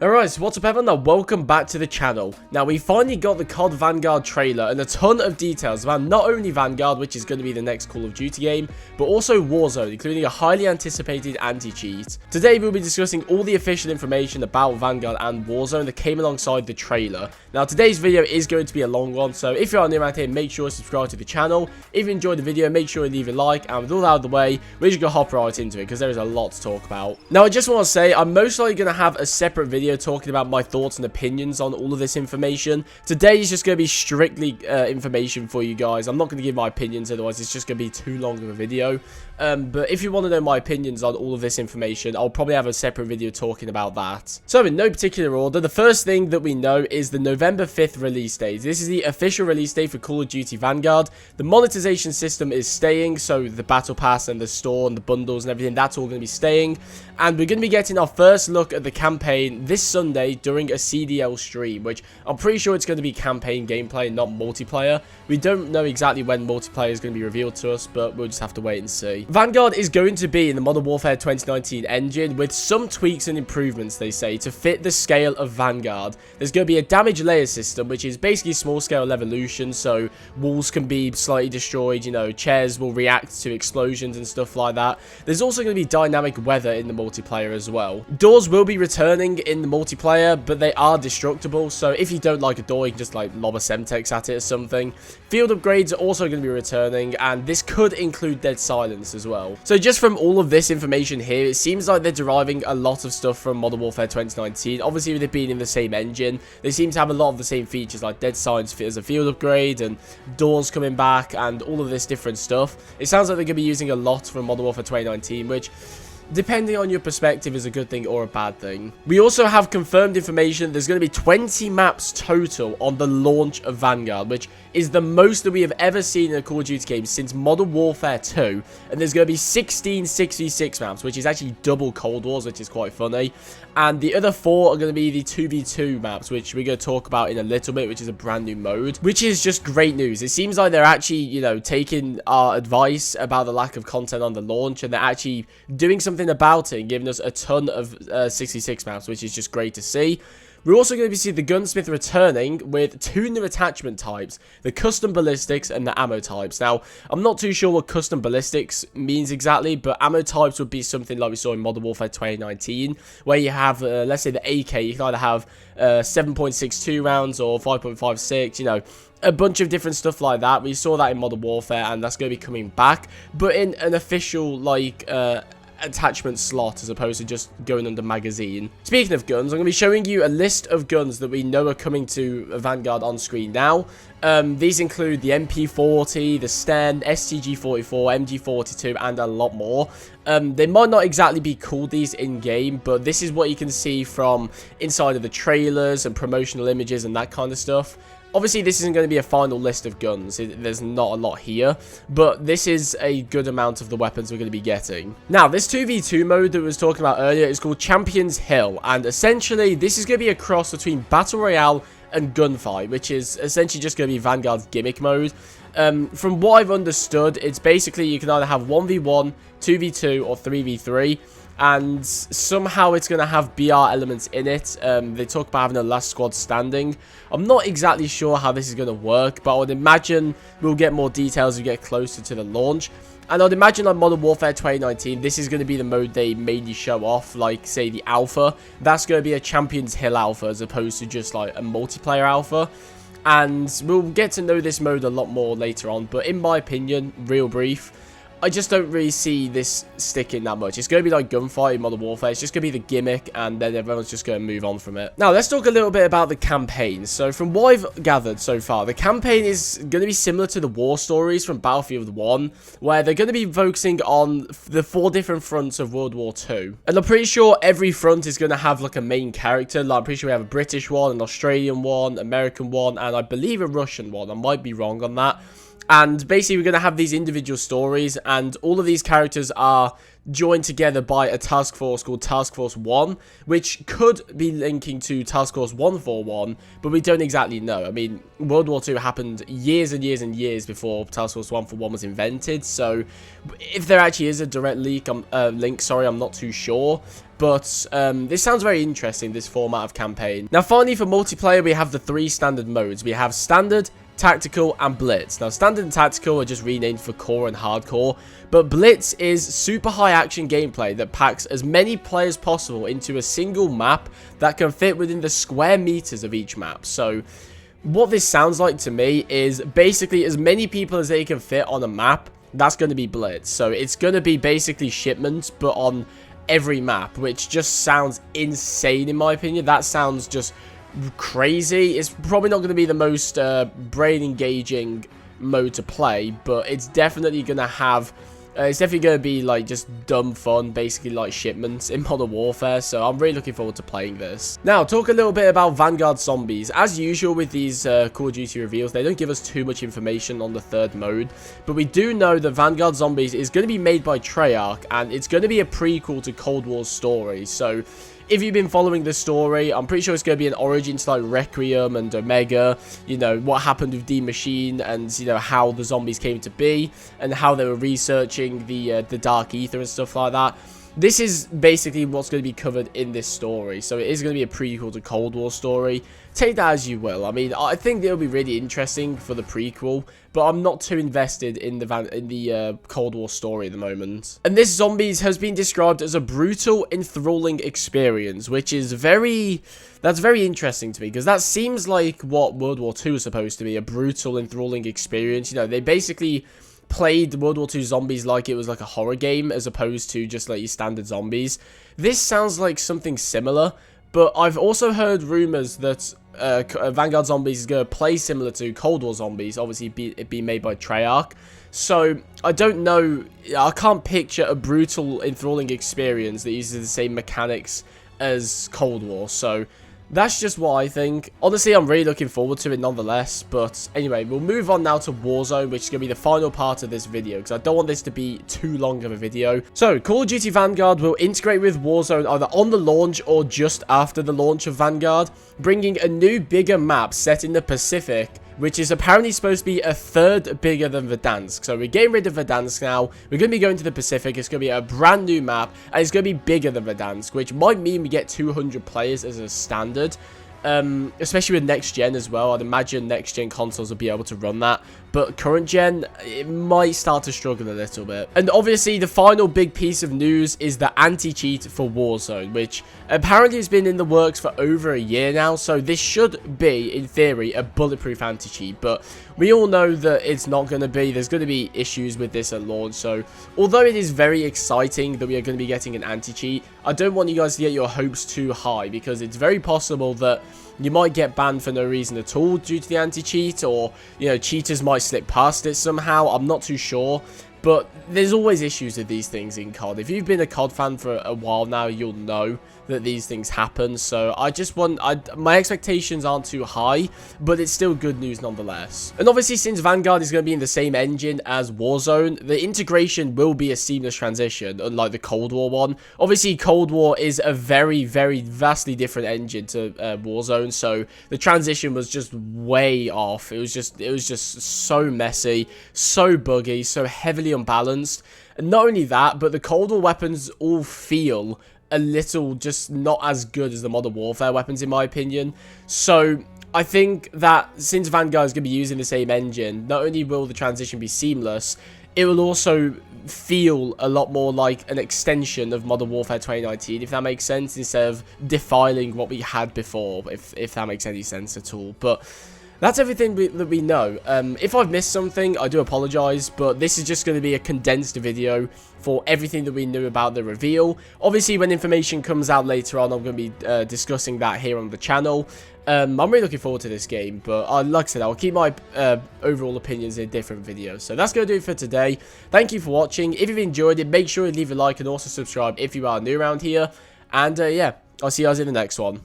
Alright, so what's up everyone, and welcome back to the channel. Now, we finally got the COD Vanguard trailer and a ton of details about not only Vanguard, which is going to be the next Call of Duty game, but also Warzone, including a highly anticipated anti-cheat. Today, we'll be discussing all the official information about Vanguard and Warzone that came alongside the trailer. Now, today's video is going to be a long one, so if you are new around here, make sure to subscribe to the channel. If you enjoyed the video, make sure you leave a like, and with all that out of the way, we're just going to hop right into it, because there is a lot to talk about. Now, I just want to say, I'm most likely going to have a separate video talking about my thoughts and opinions on all of this information. Today is just going to be strictly information for you guys. I'm not going to give my opinions, otherwise it's just going to be too long of a video. But if you want to know my opinions on all of this information, I'll probably have a separate video talking about that. So in no particular order, the first thing that we know is the November 5th release date. This is the official release date for Call of Duty Vanguard. The monetization system is staying, so the battle pass and the store and the bundles and everything, that's all going to be staying. And we're going to be getting our first look at the campaign this Sunday during a CDL stream, which I'm pretty sure it's going to be campaign gameplay, not multiplayer. We don't know exactly when multiplayer is going to be revealed to us, but we'll just have to wait and see. Vanguard is going to be in the Modern Warfare 2019 engine with some tweaks and improvements, they say, to fit the scale of Vanguard. There's going to be a damage layer system, which is basically small scale evolution, so walls can be slightly destroyed, you know, chairs will react to explosions and stuff like that. There's also going to be dynamic weather in the multiplayer as well. Doors will be returning in the multiplayer, but they are destructible, so if you don't like a door, you can just like lob a Semtex at it or something. Field upgrades are also going to be returning, and this could include dead silence as well. So just from all of this information here, it seems like they're deriving a lot of stuff from Modern Warfare 2019. Obviously, with it being in the same engine, they seem to have a lot of the same features, like dead silence as a field upgrade and doors coming back and all of this different stuff. It sounds like they're going to be using a lot from Modern Warfare 2019, which, depending on your perspective, is a good thing or a bad thing. We also have confirmed information there's going to be 20 maps total on the launch of Vanguard, which is the most that we have ever seen in a Call of Duty game since Modern Warfare 2. And there's going to be 16 6v6 maps, which is actually double Cold Wars, which is quite funny. And the other 4 are going to be the 2v2 maps, which we're going to talk about in a little bit, which is a brand new mode, which is just great news. It seems like they're actually, you know, taking our advice about the lack of content on the launch, and they're actually doing something about it and giving us a ton of 66 maps, which is just great to see. We're also going to see the gunsmith returning with 2 new attachment types, the custom ballistics and the ammo types. Now, I'm not too sure what custom ballistics means exactly, but ammo types would be something like we saw in Modern Warfare 2019, where you have, let's say the AK, you can either have 7.62 rounds or 5.56, you know, a bunch of different stuff like that. We saw that in Modern Warfare, and that's going to be coming back, but in an official, like, attachment slot as opposed to just going under magazine. Speaking of guns, I'm going to be showing you a list of guns that we know are coming to Vanguard on screen now. These include the MP40, the Sten, STG-44, MG-42, and a lot more. They might not exactly be called these in-game, but this is what you can see from inside of the trailers and promotional images and that kind of stuff. Obviously, this isn't going to be a final list of guns. There's not a lot here, but this is a good amount of the weapons we're going to be getting. Now, this 2v2 mode that we was talking about earlier is called Champions Hill, and essentially, this is going to be a cross between Battle Royale and Gunfight, which is essentially just going to be Vanguard's gimmick mode. From what I've understood, it's basically you can either have 1v1, 2v2, or 3v3. And somehow it's going to have BR elements in it. They talk about having a last squad standing. I'm not exactly sure how this is going to work, but I would imagine we'll get more details as we get closer to the launch. And I'd imagine on Modern Warfare 2019, this is going to be the mode they mainly show off, like, say, the Alpha. That's going to be a Champions Hill Alpha as opposed to just, like, a multiplayer Alpha. And we'll get to know this mode a lot more later on, but in my opinion, real brief, I just don't really see this sticking that much. It's going to be like Gunfight in Modern Warfare. It's just going to be the gimmick, and then everyone's just going to move on from it. Now, let's talk a little bit about the campaign. So, from what I've gathered so far, the campaign is going to be similar to the war stories from Battlefield 1, where they're going to be focusing on the 4 different fronts of World War II. And I'm pretty sure every front is going to have, like, a main character. Like, I'm pretty sure we have a British one, an Australian one, American one, and I believe a Russian one. I might be wrong on that. And basically, we're going to have these individual stories, and all of these characters are joined together by a task force called Task Force 1, which could be linking to Task Force 141, but we don't exactly know. I mean, World War II happened years and years and years before Task Force 141 was invented, so if there actually is a direct link, I'm not too sure. But this sounds very interesting, this format of campaign. Now, finally, for multiplayer, we have the 3 standard modes. We have Standard, Tactical, and Blitz. Now, Standard and Tactical are just renamed for Core and Hardcore, but Blitz is super high action gameplay that packs as many players possible into a single map that can fit within the square meters of each map. So, what this sounds like to me is basically as many people as they can fit on a map, that's going to be Blitz. So, it's going to be basically shipments, but on every map, which just sounds insane in my opinion. That sounds just crazy. It's probably not going to be the most brain engaging mode to play, but it's definitely going to have it's definitely going to be like just dumb fun, basically like shipments in Modern Warfare. So I'm really looking forward to playing this. Now, talk a little bit about Vanguard Zombies. As usual with these Call of Duty reveals, they don't give us too much information on the 3rd mode, but we do know that Vanguard Zombies is going to be made by Treyarch, and it's going to be a prequel to Cold War's story. So if you've been following the story, I'm pretty sure it's going to be an origin to like Requiem and Omega, you know, what happened with D Machine, and, you know, how the zombies came to be, and how they were researching the Dark Ether and stuff like that. This is basically what's going to be covered in this story, so it is going to be a prequel to Cold War story. Take that as you will. I mean, I think it'll be really interesting for the prequel, but I'm not too invested in the Cold War story at the moment. And this Zombies has been described as a brutal, enthralling experience, which is that's very interesting to me, because that seems like what World War II is supposed to be, a brutal, enthralling experience. You know, they basically played World War II Zombies like it was like a horror game, as opposed to just like your standard zombies. This sounds like something similar, but I've also heard rumors that Vanguard Zombies is going to play similar to Cold War Zombies, obviously it being made by Treyarch. So I don't know, I can't picture a brutal, enthralling experience that uses the same mechanics as Cold War. So that's just what I think. Honestly, I'm really looking forward to it nonetheless. But anyway, we'll move on now to Warzone, which is going to be the final part of this video, because I don't want this to be too long of a video. So, Call of Duty Vanguard will integrate with Warzone either on the launch or just after the launch of Vanguard, bringing a new, bigger map set in the Pacific, which is apparently supposed to be a 3rd bigger than Verdansk. So we're getting rid of Verdansk now. We're going to be going to the Pacific. It's going to be a brand new map, and it's going to be bigger than Verdansk, which might mean we get 200 players as a standard. Especially with next gen as well. I'd imagine next gen consoles will be able to run that, but current gen, it might start to struggle a little bit. And obviously the final big piece of news is the anti-cheat for Warzone, which apparently has been in the works for over a year now. So this should be, in theory, a bulletproof anti-cheat, but we all know that it's not going to be. There's going to be issues with this at launch. So although it is very exciting that we are going to be getting an anti-cheat, I don't want you guys to get your hopes too high, because it's very possible that you might get banned for no reason at all due to the anti-cheat, or, you know, cheaters might slip past it somehow. I'm not too sure. But there's always issues with these things in COD. If you've been a COD fan for a while now, you'll know that these things happen. So I just want, my expectations aren't too high, but it's still good news nonetheless. And obviously, since Vanguard is going to be in the same engine as Warzone, the integration will be a seamless transition, unlike the Cold War one. Obviously, Cold War is a very, very vastly different engine to Warzone, so the transition was just way off. It was just so messy, so buggy, so heavily unbalanced. And not only that, but the Cold War weapons all feel a little just not as good as the Modern Warfare weapons, in my opinion. So I think that since Vanguard is going to be using the same engine, not only will the transition be seamless, it will also feel a lot more like an extension of Modern Warfare 2019, if that makes sense, instead of defiling what we had before, if that makes any sense at all. But that's everything that we know. If I've missed something, I do apologize, but this is just going to be a condensed video for everything that we knew about the reveal. Obviously, when information comes out later on, I'm going to be discussing that here on the channel. I'm really looking forward to this game, but like I said, I'll keep my overall opinions in different videos. So that's going to do it for today. Thank you for watching. If you've enjoyed it, make sure you leave a like and also subscribe if you are new around here. And yeah, I'll see you guys in the next one.